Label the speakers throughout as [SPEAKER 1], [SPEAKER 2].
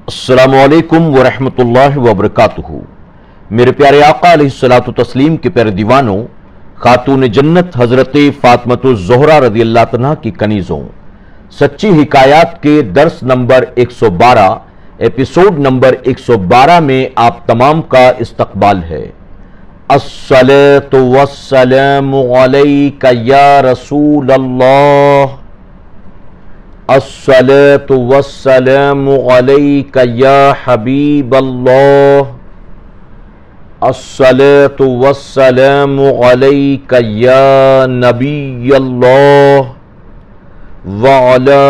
[SPEAKER 1] अस्सलामुअलैकुम वरहमतुल्लाहि वबरकातुहू। मेरे प्यारे आका अलैहिस्सलातु तस्लीम के प्यारे दीवानों, खातून जन्नत हजरत फातिमतुज़ ज़ोहरा रज़ियल्लाहु तआला की कनीज़ों, सच्ची हिकायात के दर्स नंबर 112 एपिसोड नंबर 112 में आप तमाम का इस्तकबाल है। अस्सलातु वस्सलामु अलैका या रसूल अल्लाह, अस्सलातु वस्सलामु अलैका या हबीब अल्लाह, अस्सलातु वस्सलामु अलैका या नबी अल्लाह व अला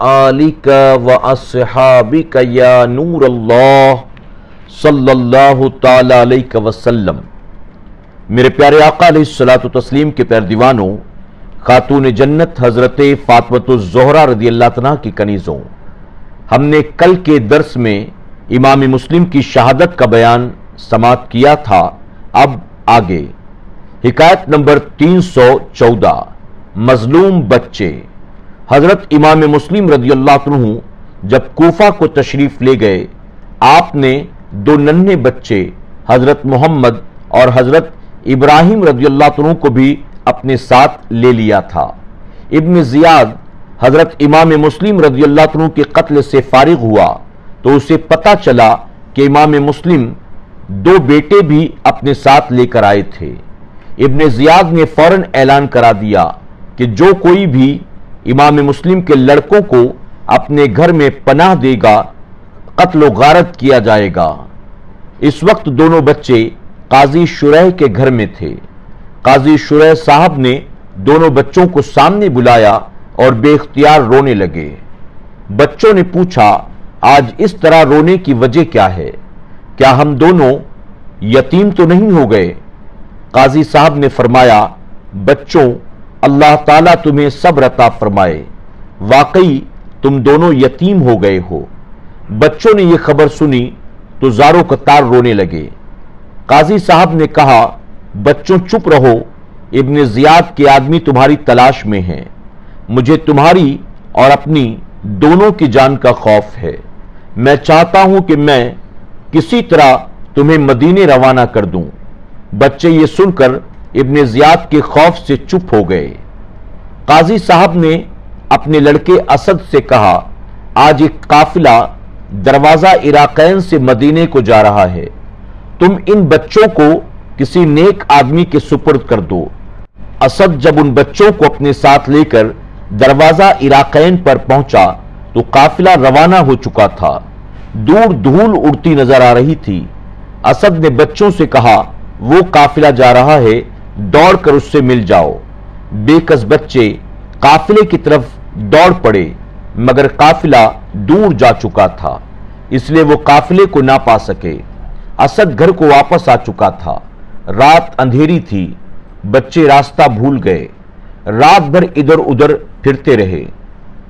[SPEAKER 1] आलिका व अस्हाबिका या नूर अल्लाह सल्लल्लाहु ताला अलैहि वसल्लम। मेरे प्यारे आका अलैहिस्सलातु तस्लीम के प्यारे दीवानों, खातून जन्नत हजरत फातिमतुज़ ज़ोहरा रज़ियल्लाहु तआला की कनीज़ों, हमने कल के दर्स में इमाम मुस्लिम की शहादत का बयान समाप्त किया था। अब आगे हिकायत नंबर 314, मजलूम बच्चे। हजरत इमाम मुस्लिम रज़ियल्लाहु अन्हु जब कूफा को तशरीफ ले गए, आपने दो नन्हे बच्चे हजरत मोहम्मद और हजरत इब्राहिम रज़ियल्लाहु अन्हु को भी अपने साथ ले लिया था। इब्न ज़ियाद हजरत इमाम मुस्लिम रज़ियल्लाहु अन्हु के कत्ल से फारिग हुआ तो उसे पता चला कि इमाम मुस्लिम दो बेटे भी अपने साथ लेकर आए थे। इब्न ज़ियाद ने फौरन ऐलान करा दिया कि जो कोई भी इमाम मुस्लिम के लड़कों को अपने घर में पनाह देगा, कत्ल गारत किया जाएगा। इस वक्त दोनों बच्चे काजी शुरैह के घर में थे। काजी शुरैह साहब ने दोनों बच्चों को सामने बुलाया और बेख्तियार रोने लगे। बच्चों ने पूछा, आज इस तरह रोने की वजह क्या है? क्या हम दोनों यतीम तो नहीं हो गए? काजी साहब ने फरमाया, बच्चों, अल्लाह ताला तुम्हें सब्र अता फरमाए, वाकई तुम दोनों यतीम हो गए हो। बच्चों ने यह खबर सुनी तो ज़ारो कतार रोने लगे। काजी साहब ने कहा, बच्चों चुप रहो, इब्न ज़ियाद के आदमी तुम्हारी तलाश में हैं। मुझे तुम्हारी और अपनी दोनों की जान का खौफ है। मैं चाहता हूं कि मैं किसी तरह तुम्हें मदीने रवाना कर दूं। बच्चे ये सुनकर इब्न ज़ियाद के खौफ से चुप हो गए। काजी साहब ने अपने लड़के असद से कहा, आज एक काफिला दरवाजा इराक़ैन से मदीने को जा रहा है। तुम इन बच्चों को किसी नेक आदमी के सुपुर्द कर दो। असद जब उन बच्चों को अपने साथ लेकर दरवाजा इराक़ैन पर पहुंचा तो काफिला रवाना हो चुका था। दूर धूल उड़ती नजर आ रही थी। असद ने बच्चों से कहा, वो काफिला जा रहा है, दौड़कर उससे मिल जाओ। बेकस बच्चे काफिले की तरफ दौड़ पड़े, मगर काफिला दूर जा चुका था, इसलिए वो काफिले को ना पा सके। असद घर को वापस आ चुका था। रात अंधेरी थी। बच्चे रास्ता भूल गए। रात भर इधर उधर फिरते रहे।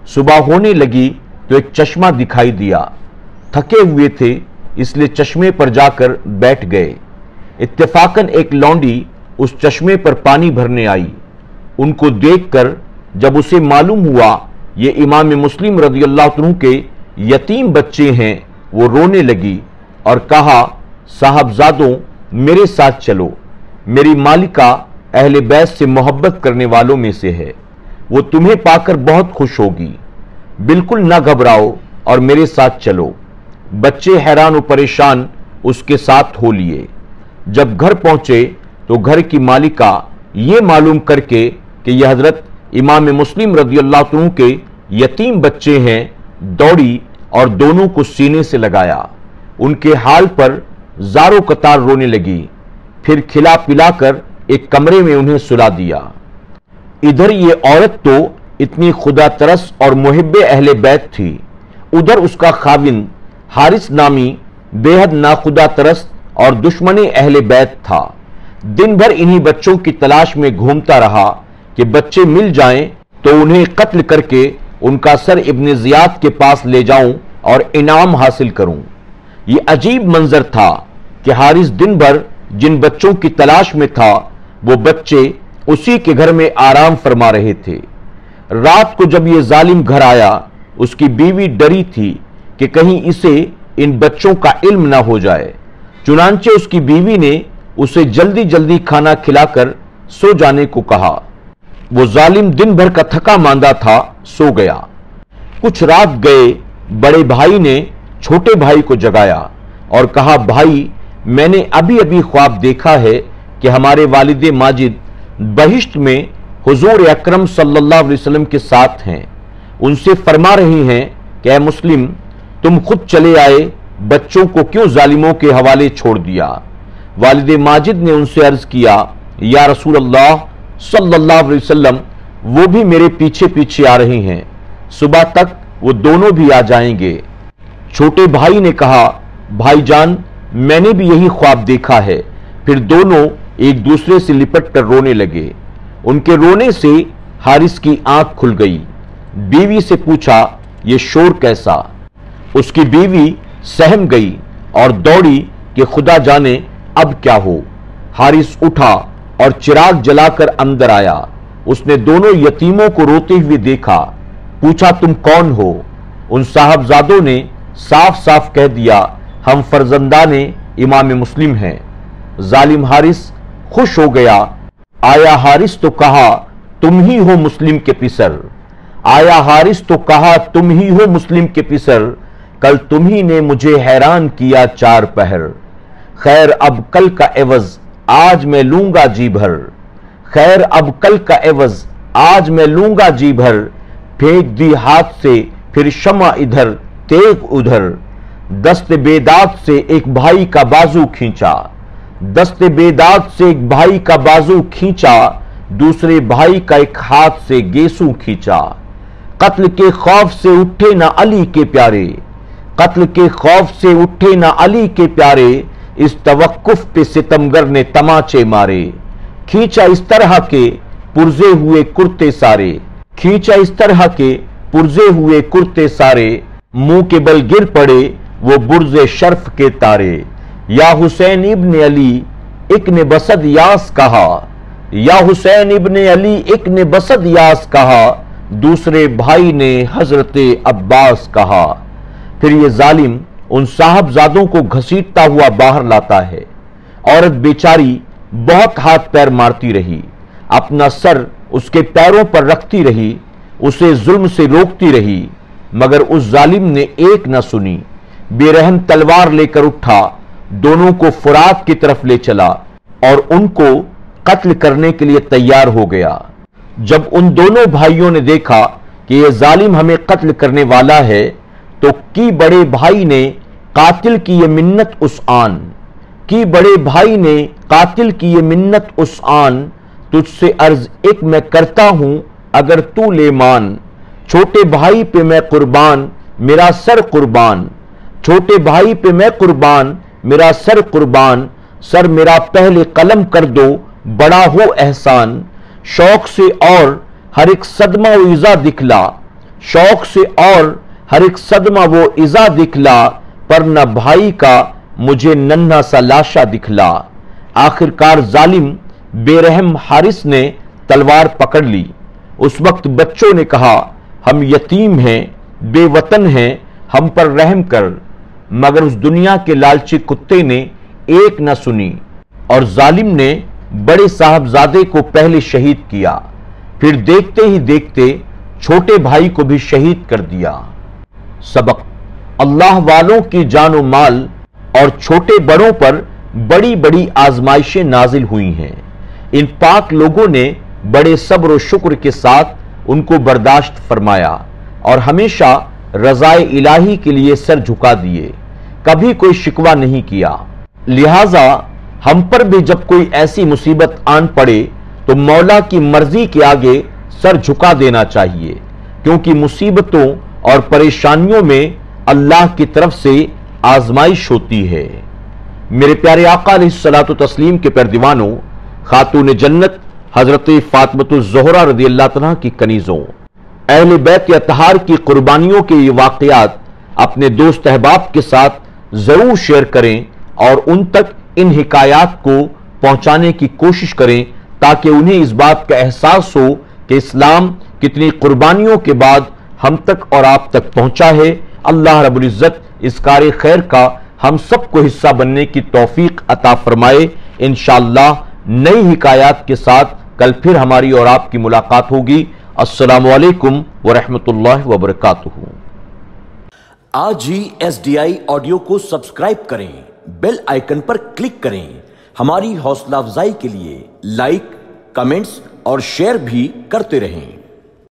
[SPEAKER 1] सुबह होने लगी तो एक चश्मा दिखाई दिया। थके हुए थे, इसलिए चश्मे पर जाकर बैठ गए। इत्तेफाकन एक लौंडी उस चश्मे पर पानी भरने आई। उनको देखकर जब उसे मालूम हुआ ये इमाम मुस्लिम रज़ियल्लाहु अन्हु के यतीम बच्चे हैं, वो रोने लगी और कहा, साहबजादों, मेरे साथ चलो। मेरी मालिका अहले बैत से मोहब्बत करने वालों में से है, वो तुम्हें पाकर बहुत खुश होगी। बिल्कुल न घबराओ और मेरे साथ चलो। बच्चे हैरान और परेशान उसके साथ हो लिए। जब घर पहुंचे तो घर की मालिका ये मालूम करके कि यह हजरत इमाम मुस्लिम रज़ियल्लाहु अन्हु के यतीम बच्चे हैं, दौड़ी और दोनों को सीने से लगाया। उनके हाल पर ज़ारो कतार रोने लगी। फिर खिला पिलाकर एक कमरे में उन्हें सुला दिया। इधर ये औरत तो इतनी खुदा तरस और मुहिब्बे अहले बैत थी, उधर उसका खाविंद हारिस नामी बेहद नाखुदा तरस और दुश्मने अहले बैत था। दिन भर इन्हीं बच्चों की तलाश में घूमता रहा कि बच्चे मिल जाएं तो उन्हें कत्ल करके उनका सर इब्न ज़ियाद के पास ले जाऊं और इनाम हासिल करूं। ये अजीब मंजर था कि हारिस दिन भर जिन बच्चों की तलाश में था, वो बच्चे उसी के घर में आराम फरमा रहे थे। रात को जब ये जालिम घर आया, उसकी बीवी डरी थी कि कहीं इसे इन बच्चों का इल्म ना हो जाए। चुनांचे उसकी बीवी ने उसे जल्दी जल्दी खाना खिलाकर सो जाने को कहा। वो जालिम दिन भर का थका मांदा था, सो गया। कुछ रात गए बड़े भाई ने छोटे भाई को जगाया और कहा, भाई मैंने अभी अभी ख्वाब देखा है कि हमारे वालिद माजिद बहिश्त में हुजूर अकरम सल्लल्लाहु अलैहि वसल्लम के साथ हैं। उनसे फरमा रही हैं कि ऐ मुस्लिम, तुम खुद चले आए, बच्चों को क्यों जालिमों के हवाले छोड़ दिया। वालिद माजिद ने उनसे अर्ज किया, या रसूल अल्लाह सल्लल्लाहु अलैहि वसल्लम, वो भी मेरे पीछे पीछे आ रही हैं, सुबह तक वो दोनों भी आ जाएंगे। छोटे भाई ने कहा, भाईजान मैंने भी यही ख्वाब देखा है। फिर दोनों एक दूसरे से लिपट कर रोने लगे। उनके रोने से हारिस की आंख खुल गई। बीवी से पूछा, ये शोर कैसा। उसकी बीवी सहम गई और दौड़ी कि खुदा जाने अब क्या हो। हारिस उठा और चिराग जलाकर अंदर आया। उसने दोनों यतीमों को रोते हुए देखा। पूछा, तुम कौन हो। उन साहबजादों ने साफ साफ कह दिया, हम फर्जंदाने इमाम मुस्लिम हैं। जालिम हारिस खुश हो गया। आया हारिस तो कहा, तुम ही हो मुस्लिम के पिसर। आया हारिस तो कहा, तुम ही हो मुस्लिम के पिसर। कल तुम ही ने मुझे हैरान किया 4 पहर। खैर अब कल का एवज आज मैं लूंगा जी भर। खैर अब कल का एवज आज मैं लूंगा जी भर। फेंक दी हाथ से फिर शमा इधर तेग उधर। दस्ते बेदात से एक भाई का बाजू खींचा। दस्ते बेदात से एक भाई का बाजू खींचा। दूसरे भाई का एक हाथ से गेसू खींचा। कत्ल के खौफ से उठे ना अली के प्यारे। कत्ल के खौफ से उठे ना अली के प्यारे। इस तवक्कुफ पे सितमगर ने तमाचे मारे। खींचा इस तरह के पुरजे हुए कुर्ते सारे। खींचा इस तरह के पुरजे हुए कुर्ते सारे। मुंह के बल गिर पड़े वो बुर्जे शर्फ के तारे। या हुसैन इब्न अली एक ने बसद यास कहा। या हुसैन इब्न अली एक ने बसद यास कहा। दूसरे भाई ने हजरते अब्बास कहा। फिर ये जालिम उन साहबजादों को घसीटता हुआ बाहर लाता है। औरत बेचारी बहुत हाथ पैर मारती रही, अपना सर उसके पैरों पर रखती रही, उसे जुल्म से रोकती रही, मगर उस जालिम ने एक न सुनी। बेरहम तलवार लेकर उठा, दोनों को फुरात की तरफ ले चला और उनको कत्ल करने के लिए तैयार हो गया। जब उन दोनों भाइयों ने देखा कि यह जालिम हमें कत्ल करने वाला है, तो की बड़े भाई ने कातिल की ये मिन्नत उस आन। की बड़े भाई ने कातिल की ये मिन्नत उस आन। तुझसे अर्ज एक मैं करता हूं अगर तू ले मान। छोटे भाई पे मैं कुर्बान मेरा सर कुर्बान। छोटे भाई पे मैं कुर्बान मेरा सर कुर्बान। सर मेरा पहले कलम कर दो बड़ा हो एहसान। शौक से और हर एक सदमा वो इज़ा दिखला। शौक से और हर एक सदमा वो इज़ा दिखला। पर न भाई का मुझे नन्हा सा लाशा दिखला। आखिरकार जालिम बेरहम हारिस ने तलवार पकड़ ली। उस वक्त बच्चों ने कहा, हम यतीम हैं, बेवतन हैं, हम पर रहम कर। मगर उस दुनिया के लालची कुत्ते ने एक न सुनी और जालिम ने बड़े साहबजादे को पहले शहीद किया। फिर देखते ही देखते छोटे भाई को भी शहीद कर दिया। सबक, अल्लाह वालों की जानो माल और छोटे बड़ों पर बड़ी बड़ी आजमाइशें नाजिल हुई हैं। इन पाक लोगों ने बड़े सब्र और शुक्र के साथ उनको बर्दाश्त फरमाया और हमेशा रज़ाए इलाही के लिए सर झुका दिए, कभी कोई शिकवा नहीं किया। लिहाजा हम पर भी जब कोई ऐसी मुसीबत आन पड़े तो मौला की मर्जी के आगे सर झुका देना चाहिए, क्योंकि मुसीबतों और परेशानियों में अल्लाह की तरफ से आजमाइश होती है। मेरे प्यारे आका अलैहिस्सलातु तस्लीम के पैरदीवानों, खातून जन्नत हजरत फातिमतुज़ ज़ोहरा रज़ियल्लाहु तआला की कनीज़ों, अहले बैत अतहार की कुर्बानियों के ये वाक़यात अपने दोस्त अहबाब के साथ जरूर शेयर करें और उन तक इन हिकायात को पहुंचाने की कोशिश करें, ताकि उन्हें इस बात का एहसास हो कि इस्लाम कितनी कुर्बानियों के बाद हम तक और आप तक पहुंचा है اللہ رب العزت اس کار خیر کا ہم سب کو حصہ بننے کی توفیق عطا فرمائے۔ انشاءاللہ نئی حکایات کے ساتھ کل پھر ہماری اور آپ کی ملاقات ہوگی۔ السلام علیکم ورحمۃ اللہ وبرکاتہ۔
[SPEAKER 2] آج ہی SDI آڈیو کو سبسکرائب کریں، بیل آئیکن پر کلک کریں۔ ہماری حوصلہ افزائی کے لیے لائک، کمنٹس اور شیئر بھی کرتے رہیں۔